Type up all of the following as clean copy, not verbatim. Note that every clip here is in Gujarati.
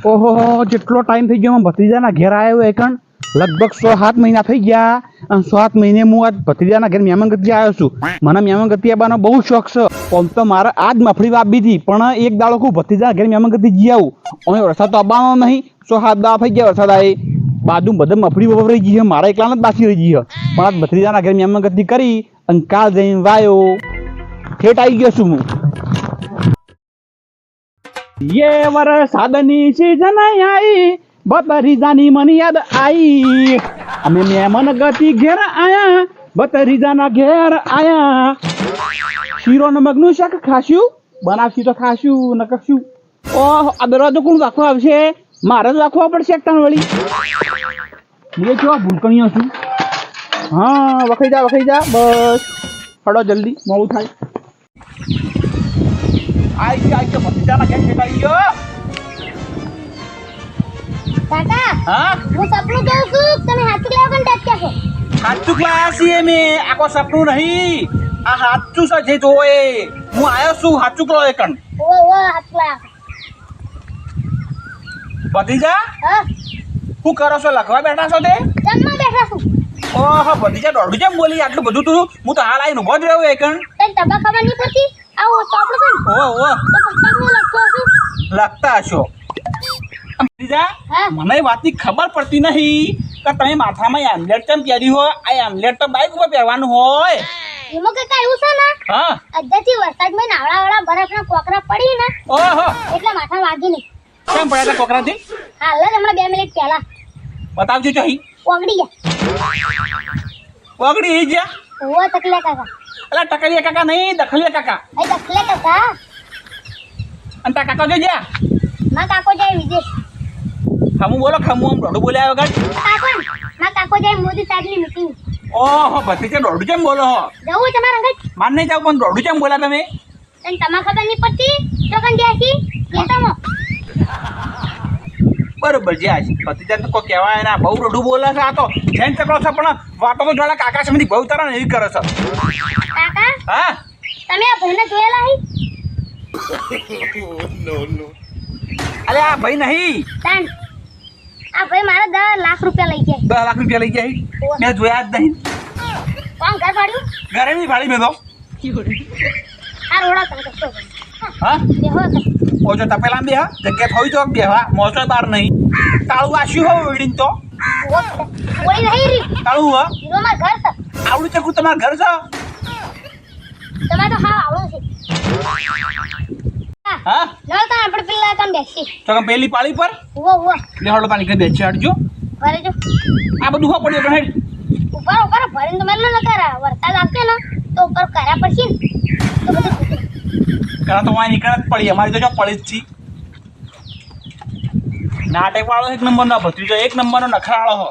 ઓહો જેટલો ટાઈમ થઈ ગયો ભત્રીજાના ઘેર આવ્યો એકણ લગભગ 6-7 મહિના થઈ ગયા અને 7 મહિને હું આજ ભત્રીજાના ઘેર મહેમાન ગતિ આવ્યો છું. મને મહેમાન ગતિ આવવાનો બહુ શોખ છે. આમ તો મારે આજ મફળી વાપી હતી પણ એક દાડો હું ભત્રીજાના ઘેર મહેમાન ગતિ જી આવું. અમે વરસાદ તો આવવાનો નહીં 6-7 દાડા થઈ ગયા વરસાદ આવે બાજુ બધે મફળી વપરાઈ ગઈ છે મારા એકલાને જ બાકી રહી ગઈ છે. પણ આજ ભત્રીજાના ઘેર મહેમાન ગતિ કરી અને કાલ જઈને વાયો ઠેઠ આવી ગયો છું હું. ये वरसादनी सीजन आई भत्रीजानी मन याद आई અમે મહેમાન ગતિ ઘેર આયા ભત્રીજાના ઘેર આયા. શીરો નમકનું શાક ખાશું બનાવશું તો ખાશું ન કશું. ઓહ આ દરવાજો કોણ રાખવા આવશે? મારે જ રાખવા પડશે એકટાણ વળી. મેં કેવા ભૂલકણીઓ છું. હા વખાઈ જા બસ હડો જલ્દી મોડું થાય. आई के भतीजाना क्या खेलाई गयो કાકા हां હું સપનું જોઉં છું તમે હાથું લાવો કન ડટક્યા છો. હાચું ક્લાસ છે મે આકો સપનું નહીં આ હાચું છે જે જોએ હું આયો છું હાચું કલો એકણ ઓ હાથ લાવો. ભતીજા હા હું કરો છો લખવા બેઠા છો તે જમવા બેઠા છું. ઓહો ભતીજા દોડું જેમ બોલી આટલું બધું તું હું તો હાલ આવીને ઉભો જ રહ્યો એકણ તને તબા ખબર નહીં પડતી આવો ચોપડો છે ઓ તો પપ્પાને લખતો છું. લખતા છો ભતીજા હા? મને વાતની ખબર પડતી નહીં કે તમે માથામાં આમલેટ કેમ પહેરી હોય આ આમલેટ તો બાઈક ઉપર પહેરવાનું હોય. એમાં કાકા એવું છે ને હા અદ્ધાથી વરસાદમાં નાવડાવાળા બરફના કોકરા પડી ને ઓહો એટલે માથા વાગી નહીં. કેમ પડ્યા હતા કોકરાથી હાલ જ હમણાં 2 મિનિટ પહેલા બતાવજો ચોહી ઓગળી ગયા. ઓગળી ગયા ઓ તકલે કાકા અલા ટકલિયા કાકા નહીં દખલિયા કાકા એ તકલે કાકા અને તા કાકા જો જ્યાં માં કાકો જાય વિદેશ. ખમું બોલો ખમું આમ દોડું બોલ્યા વગર કાકો માં કાકો જાય મોદી સાહેબની મીટિંગ. ઓહો ભત્રીજા દોડું કેમ બોલો હો જવું તમારા અંગત માન નહીં જાવ પણ દોડું કેમ બોલ્યા તમે તને તમા ખબર નહીં પડતી તો કન જાસી કેતામો. બરોબર જ્યાં છે ભત્રીજા તો કોઈ કહેવાય ના બહુ દોડું બોલે છે આ તો જેન ચકડો છે પણ વાતો તો જોડે કાકા સમજી બહુ તારા એવી કરે છે. કાકા હા તમે આ ભાઈને જોયેલા હી અલે આ ભાઈ નહીં તાન આ ભાઈ મારા 10 લાખ રૂપિયા લઈ ગયા. 10 લાખ રૂપિયા લઈ ગયા મેં જોયા જ નહીં. કોણ ઘર પાડ્યું ઘરે નહીં ભાડી મેં તો આ રોડા તને કશો હા બેહો તો ઓજો તપેલા બે હા જગ્યા થોડી તો બેહવા મોસો બાર નહીં તાળું વાસ્યું હોય વેડીને તો ઓળી નહીં રી તાળું હા હીરો માં ઘર છે આવડું ચકું તમારા ઘર છે તમારે તો હા આવડું છે. હા નળ તો આપણે પેલા કામ બેસી તો કે પેલી પાળી પર ઉવો લે હળો પાણી કરી બેસી હટજો ભરે જો આ બધું હો પડ્યું પણ હેડ ઉપર ભરીને તો મેલો ન કરા વરસાદ આવશે ને તો ઉપર કર્યા પડશે ને તો બધું કરા તો વાય નીકળ જ પડી અમારી તો જો પડી જ છી નાટક વાળો એક નંબર નો ભત્રીજો એક નંબર નો નખરાળો હો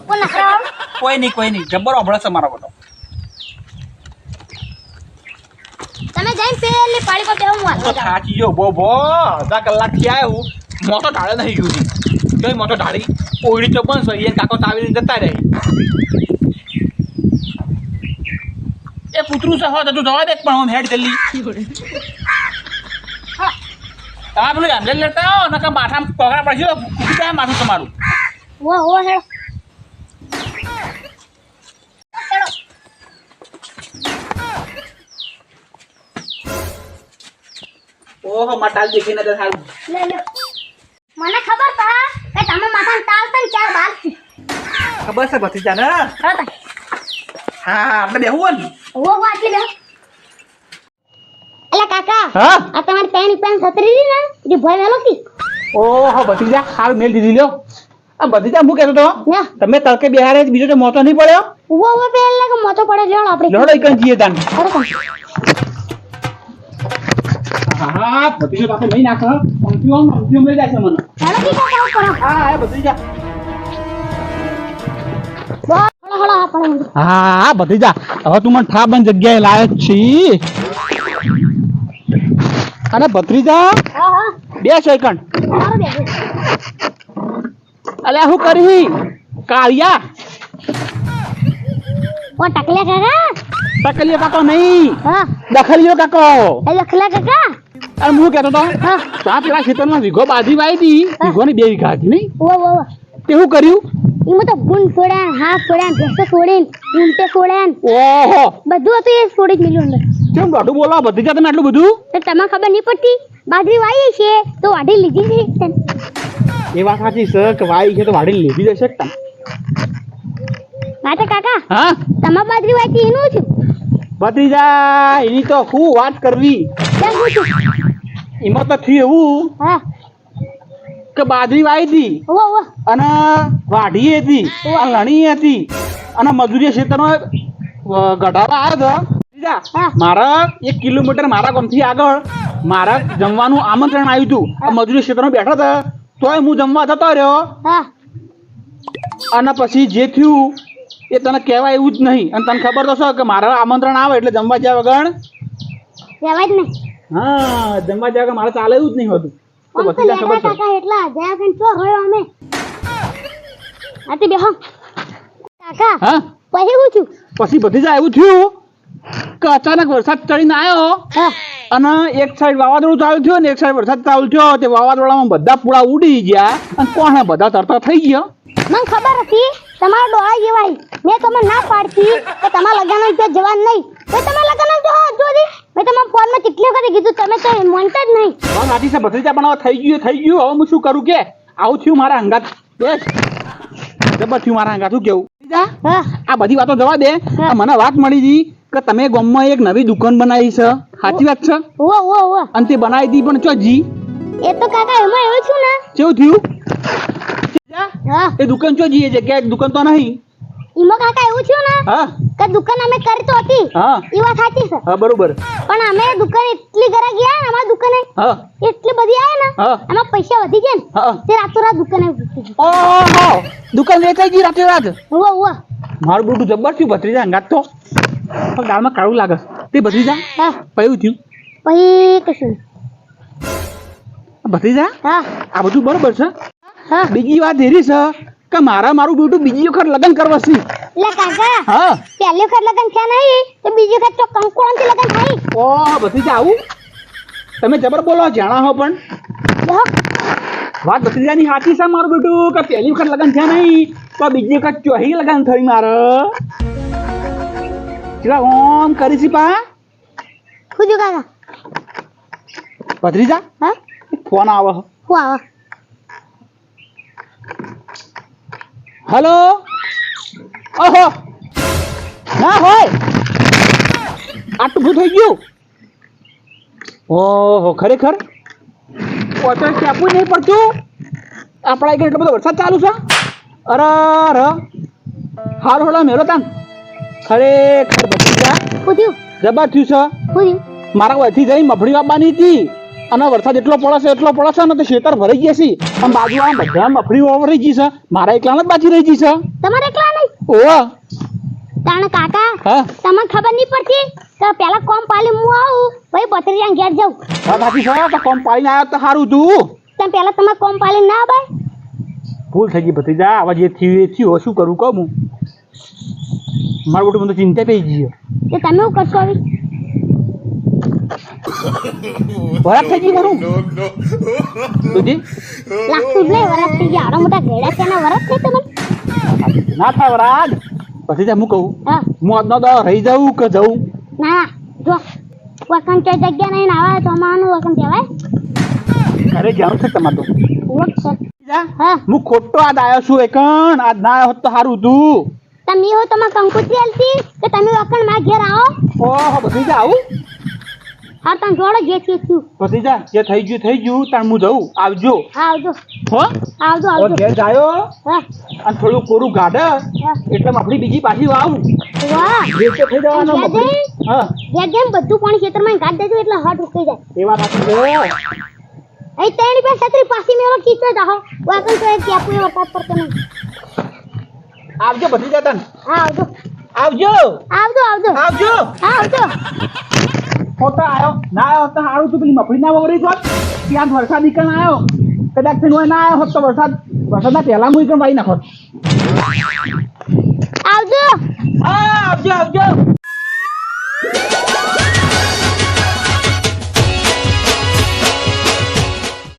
કોણ નખરાવ કોઈ નહીં જબ્બર અભળે છે મારો બધો તમે જઈને પેલી પાળી પર બેહો હું તો હાલ થાચી જો બો અડધા કલાક થી આવ્યો મોટો ઢાળે નહીં ગયું જોઈ મોટો ઢાળી ઓઈડી તો પણ સહી કાકો તાવીને જતા રહે એ પુતરું છે હો તો તું જવા દે પણ હું હેડ જલ્દી તમે પેલું આમલેટ લેતા આવો ને કે માથામાં પગડા પડશે તો ફૂટી જાય માથું તમારું વો હેડો હેડો ઓહો માટાલ દેખીને તો સારું લે મને ખબર તા કે તમે માથામાં તાલ તન 4 બાર છે. ખબર છે ભત્રીજા ને હા હા આપણે બેહવું ને વો આટલી બેહો. એલા કાકા હા આ તમારી પેન છતરી રી ને જે ભય વેલો કી ઓહો ભત્રીજા હાલ મેલ દીધી લ્યો આ ભત્રીજા હું કહેતો તો ના તમે તડકે બેહારે બીજો તો મોતો નહીં પડ્યો વો પેલા કે મોતો પડે લેણ આપણે લડો એકન જીએ તાન અરે કોણ હા ભત્રીજો પાસે નહીં નાખ પંક્તિઓ લઈ જાય છે મને હેડો કી કાકા કરો હા ભત્રીજા હળો આપણે હા ભત્રીજા હવે તું મને ઠાબન જગ્યાએ લાયક છી અને ભત્રીજા હા 2 સેકન્ડ મારો બેહો અલ્યા હું કરી કાળિયા ઓ ટકલે કાકા ટકલિયો કાકો નહીં હા દખલિયો કાકો એ લખલા કાકા અને હું કહેતો હતો હા ત્યાં પેલા ખેતરમાં વીઘો બાજરી વાવી હતી વીઘોની 2 વીઘા હતી નહીં ઓ ઓ તે શું કર્યું એમાં તો ગુણ છોડ્યા હાફ છોડ્યા ભેંસો છોડીને ઊંટે છોડ્યા ઓહો બધું હતું એ છોડી જ મિલ્યું અંદર કેમ દોઢું બોલાવો ભત્રીજા તમે આટલું બધું તો તમને ખબર નહીં પડતી બાજરી વાવી છે તો વાઢી લીધી છે એ વાત સાચી છે કે વાવી છે તો વાડીને લીધી જશે કે તમે હા તો કાકા હા તમાર બાજરી વાવી એનું છું ભત્રીજા એની તો શું વાત કરવી કેમ પૂછું એમાં તો થયું એવું હા કે બાજરી વાવી હતી ઓ ઓ અને વાઢી હતી અને લણી હતી અને મજૂરી ક્ષેત્રમાં ઘટાડવા આવ્યો હતો હા. મારા 1 કિલોમીટર મારા ગામથી આગળ મારા જમવાનું આમંત્રણ આવ્યું હતું આ મજૂરી ક્ષેત્રમાં બેઠા હતા તોય હું જમવા જતો રહ્યો હા અને પછી જે થયું એ તને કહેવાય એવું જ નહીં અને તને ખબર તો છે કે મારા આમંત્રણ આવે એટલે જમવા જ્યાં વગર કહેવાય જ નહીં હા જમવા જ્યાં વગર મારે ચાલે એવું જ નહીં હોતું તો અંકલ પછી ત્યાં ખબર લેડા છે કાકા એટલા જયા કઈ ચો રહ્યો અમે આતી બેહો કાકા હા પછી હું છું પછી ભત્રીજા એવું થયું કે અચાનક વરસાદ ચડીને આવ્યો હા અને એક સાઈડ વાવાઝોડું ચાલુ થયું ને એક સાઈડ વરસાદ ચાલુ થયો તે વાવાઝોડામાં બધા પૂળા ઉડી ગયા અને કોણે બધા તરતા થઈ ગયા મને ખબર હતી તમારા ડોહા જેવાય મેં તમને ના પાડતી કે તમારા લગ્ન ત્યાં જવાનું નહીં તો તમારા લગ્ન જો જોજી મેં તમારા ફોનમાં કેટલી વખત કીધું તમે તો માનતા જ નહીં વાત સાચી છે ભત્રીજા પણ હવે થઈ ગયું હવે હું શું કરું કે આવું થયું મારા હંગાત બસ જબર થયું મારા હંગાત શું કેવું ભત્રીજા, હા આ બધી વાતો જવા દે આ મને વાત મળી હતી કે તમે ગામમાં એક નવી દુકાન બનાવી છે સાચી વાત છે ઓ ઓ ઓ અને તે બનાવી હતી પણ ચોજી એ તો કાકા એમાં એવું છું ને કેવું થયું હા એ દુકાન ચોજી એ જગ્યાએ દુકાન તો નહીં એમાં કાકા એવું છું ને હા કે દુકાન અમે કરી તો હતી હા એ વાત સાચી છે હા બરોબર પણ અમે દુકાન એટલી ઘરે ગયા ને અમારી દુકાને હા એટલી બધી આવે ને હા એમાં પૈસા વધી ગયા ને હા તે રાતોરાત દુકાને ઘૂસી ગઈ. ઓહો દુકાન વેચાઈ ગઈ રાતે રાત ઉવ્વ, ઉવ્વ. મારું બુટું જબ્બર થયું ભત્રીજા હંગાત તો પણ દાળમાં કાળું લાગે તે ભત્રીજા હા પયું થયું પછી કશું નહીં. ભત્રીજા હા આ બધું બરોબર છે હા બીજી વાત એરી છે કે મારું બેટું બીજી વખત લગ્ન કરવા છે એટલે કાકા હા પહેલી વખત લગ્ન થયા નહીં તો બીજી વખત તો કંકોળાથી લગ્ન થાય ઓહ ભત્રીજા આવું તમે જબર બોલો જાણા હો પણ દેખો વાત ભત્રીજાની સાચી છે મારું બેટું કે પહેલી વખત લગ્ન થયા નહીં તો બીજી વખત ચોહી લગ્ન થઈ મારે ચલા ઓમ કરી છી પા ખુજો કાકા ભત્રીજા હા ફોન આવે હું આવો હેલો ઓહો ના હોય આટલું બધું થઈ ગયું ઓહો ખરેખર ઓટો ક્યાંપું નહીં પડતું આપણા એક એટલો બધો વરસાદ ચાલુ છે અરે હારું હળો મેલો તાન ખરેખર ભત્રીજા ખુજ્યું જબર થયું છે ખુજ્યું મારા વયથી જઈ મફળી આપવાની હતી અને વરસાદ એટલો પડે છે ને તો ખેતર ભરાઈ ગયા છે અને બાજુમાં બધા મફળી ઓવર રહી ગઈ છે મારા એકલાને જ બાકી રહી ગઈ છે તમારે એકલા નહીં ઓહ તાણે કાકા હા તમને ખબર નહીં પડતી કે પેલા કોમ પાલી હું આવું ભાઈ ભત્રીજાને ઘેર જાઉં હા બાકી છે તો કોમ પાડીને આવ્યો તો સારું તું તમે પેલા તમે કોમ પાલી ના ભાઈ ભૂલ થઈ ગઈ ભત્રીજા આવા જે થયું એ થયું હવે શું કરું કહું હું મારું બધું મને તો ચિંતા પડી ગઈ તો તમે શું કરશો હવે વરાપ થઈ ગઈ મારું તુજી લાગતું જ નહીં વરસ થઈ ગયા આડા મોટા ઘેડા છે એના વરસ નહીં તમને ના થાય વરાજ ભત્રીજા હું કહું હા હું આજનો દો રહી જાઉં કે જઉં ના જો વકન ચો જગ્યા નહીં આવા ચોમાનું વકન કહેવાય ઘરે જવાનું છે તમારે તો વક છે ભત્રીજા, હા હું ખોટો આજ આવ્યો છું એકણ આજ ના આવ્યો હોત તો સારું તું તમે હો તમારે કંકુતરી આલતી કે તમે વકન માં ઘેર આવો ઓહો ભત્રીજા આવું હા તમે જોડો જે છે થયું ભત્રીજા જે થઈ ગયું તાણ હું જઉં આવજો હા આવજો હો આવજો ઓર આવજો ઘેર જાયો હા અને થોડું કોરું ગાઢ હા. એટલે આપણી બીજી પાછી વાવું વાહ વેચો થઈ જવાનો ઘેર મફળી. જઈ? હા ઘેર જેમ બધું પાણી ખેતરમાં કાઢ દેજો એટલે હટ ઉકઈ જાય એ વાત સાચી છે અહીં તેની પાસે છત્રી પાછી મેળો કીચો જાહો વકન તો એક ક્યાપુ એવો ટપ પડતો નહીં આવજો ભત્રીજા તન હા આવજો આવજો આવજો આવજો આવજો હા આવજો ખોટા આવ્યો ના આવ્યો તો સારું તું પેલી મફળી ના વગરી જોત ત્યાં જ વરસાદ નીકળ આવ્યો કદાચ થઈને હોય ના આવ્યો હોત તો વરસાદના પહેલા હું એકદમ વાઈ નાખો આવજો આવજો આવજો